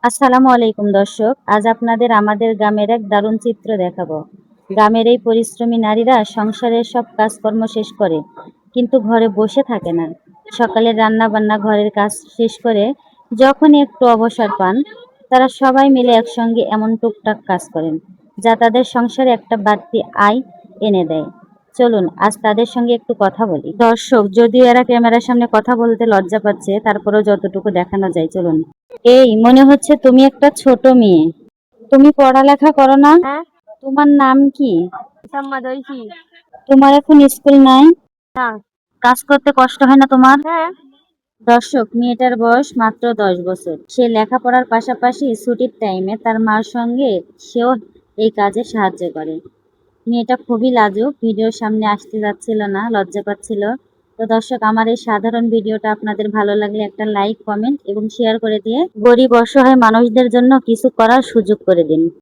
আসসালামু আলাইকুম দর্শক, আজ আপনাদের আমাদের গ্রামের এক দারুণ চিত্র দেখাবো। গ্রামের এই পরিশ্রমী নারীরা সংসারের সব কাজকর্ম শেষ করে, কিন্তু ঘরে বসে থাকে না। সকালে রান্না বান্না ঘরের কাজ শেষ করে যখনই একটু অবসর পান, তারা সবাই মিলে একসঙ্গে এমন টুকটাক কাজ করেন যা তাদের সংসারে একটা বাড়তি আয় এনে দেয়। চলুন আজ তাদের সঙ্গে একটু কথা বলি। দর্শক, যদিও এরা ক্যামেরার সামনে কথা বলতে লজ্জা পাচ্ছে, তারপরেও যতটুকু দেখানো যায় চলুন। এই মনে হচ্ছে তুমি একটা ছোট মেয়ে। তুমি পড়ালেখা করো না? হ্যাঁ, তোমার নাম কি? সম্মাদ হইছি। তোমার এখন স্কুল নাই? না। কাজ করতে কষ্ট হয় না তোমার? হ্যাঁ। দর্শক, মেয়েটার বয়স মাত্র 10 বছর। সে লেখাপড়ার পাশাপাশি ছুটির টাইমে তার মার সঙ্গে সেও এই কাজে সাহায্য করে। মেয়েটা খুবই লাজুক, ভিডিওর সামনে আসতে যাচ্ছিল না, লজ্জা পাচ্ছিল। তো দর্শক, আমার এই সাধারণ ভিডিওটা আপনাদের ভালো লাগলে একটা লাইক, কমেন্ট এবং শেয়ার করে দিয়ে গরিব অসহায় মানুষদের জন্য কিছু করার সুযোগ করে দিন।